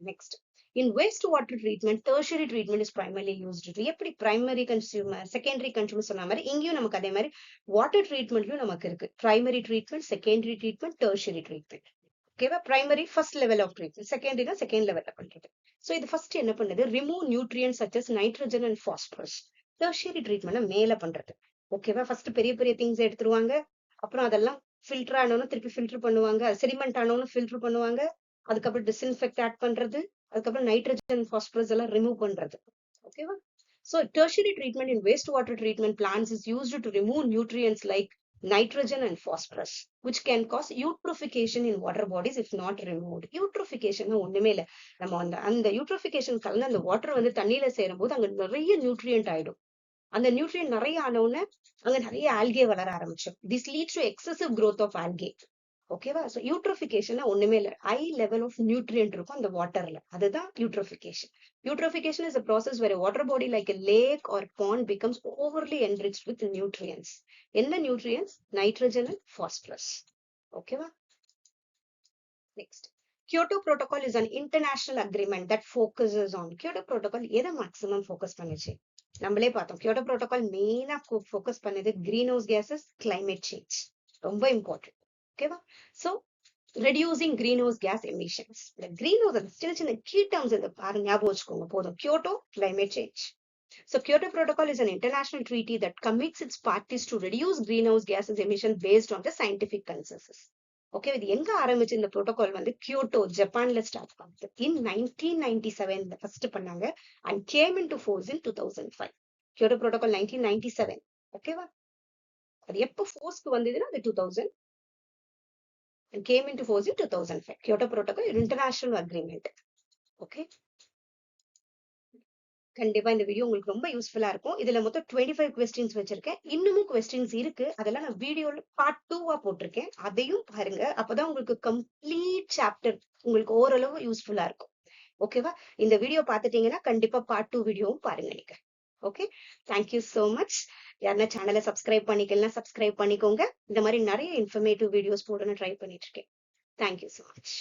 Next, in wastewater treatment, tertiary treatment is primarily used. எப்படி primary consumer, secondary consumer சொன்ன மாதிரி இங்கேயும் நமக்கு அதே மாதிரி water treatmentலயும் நமக்கு இருக்கு. Primary treatment, secondary treatment, tertiary treatment. ஓகேவா? Primary first level of treatment, செகண்டரினா செகண்ட் லெவல்ல பண்றது. ஸோ இது ஃபர்ஸ்ட் என்ன பண்ணுது, remove nutrients such as nitrogen and phosphorus. Tertiary treatment மேல பண்றது. ஓகேவா? ஃபர்ஸ்ட் பெரிய பெரிய திங்ஸ் எடுத்துருவாங்க, அப்புறம் அதெல்லாம் ஃபில்டர் ஆனோன்னு திருப்பி ஃபில்டர் பண்ணுவாங்க, செடிமெண்ட் ஆனோன்னு ஃபில்டர் பண்ணுவாங்க, அதுக்கப்புறம் டிஸ்இன்ஃபெக்ட் ஆட் பண்றது, அதுக்கப்புறம் நைட்ரஜன் பாஸ்பரஸ் எல்லாம் ரிமூவ் பண்றது. ஓகேவா? So tertiary treatment in wastewater treatment plants is used to remove nutrients like nitrogen and phosphorus, which can cause eutrophication in water bodies if not removed. Eutrophication ஒண்ணுமே இல்ல, நம்ம அந்த eutrophication கலந்து அந்த water வந்து தண்ணியில சேரும் போது அங்க நிறைய நியூட்ரியன்ட் ஆயிடும். அந்த நியூட்ரியன்ட் நிறைய ஆனவுடனே அங்க நிறைய ஆல்கே வளர ஆரம்பிச்சோம். This leads to excessive growth of algae. ஓகேவா? ஸோ யூட்ரோஃபிகேஷன் ஒண்ணுமே இல்லை, ஹை லெவல் ஆஃப் நியூட்ரியன்ட் இருக்கும் அந்த வாட்டர்ல, அதுதான் eutrophication. Eutrophication is a process where a water body like a lake or pond becomes overly enriched with nutrients. என்ன nutrients? Nitrogen and phosphorus. Okay va? Next. Kyoto Protocol is an international agreement that focuses on. Kyoto Protocol எதை maximum focus பண்ணுச்சு? நம்மளே பார்த்தோம். Kyoto Protocol மெயினா focus பண்ணது greenhouse gases, climate change. ரொம்ப important. Okay va? So reducing greenhouse gas emissions. The greenhouse சின்ன சின்ன key terms இந்த பாருங்க, ஞாபகம் வச்சுக்கோங்க போதும். Kyoto, climate change. So Kyoto Protocol is an international treaty that commits its parties to reduce greenhouse gases emission based on the scientific consensus. Okay, இது எங்க ஆரம்பிச்சு இந்த protocol வந்து கியோட்டோ ஜப்பான்ல ஸ்டார்ட் பண்ணுது. In 1997 ஃபர்ஸ்ட் பண்ணாங்க and came into force in 2005. Kyoto Protocol 1997. ஓகேவா? அது எப்போ ஃபோர்ஸ்க்கு வந்ததுன்னா அது 2000 and came into force in 2005. Kyoto Protocol is an international agreement. Okay. கண்டிப்பா இந்த வீடியோ உங்களுக்கு ரொம்ப யூஸ்ஃபுல்லா இருக்கும். இதுல மொத்தம் 25 கொஸ்டின்ஸ் வச்சிருக்கேன். இன்னமும் கொஸ்டின்ஸ் இருக்கு, அதெல்லாம் நான் வீடியோல பார்ட் 2வா போட்டிருக்கேன், அதையும் பாருங்க. அப்பதான் உங்களுக்கு கம்ப்ளீட் சாப்டர் உங்களுக்கு ஓரளவு யூஸ்ஃபுல்லா இருக்கும். ஓகேவா? இந்த வீடியோ பார்த்துட்டீங்கன்னா கண்டிப்பா பார்ட் 2 வீடியோவும் பாருங்க நீங்க. Okay, thank you so much. யாருன்னா சேனலை சப்ஸ்கிரைப் பண்ணிக்கலாம், சப்ஸ்கிரைப் பண்ணிக்கோங்க. இந்த மாதிரி நிறைய இன்ஃபர்மேட்டிவ் வீடியோஸ் போடணும்னு ட்ரை பண்ணிட்டு இருக்கேன். Thank you so much.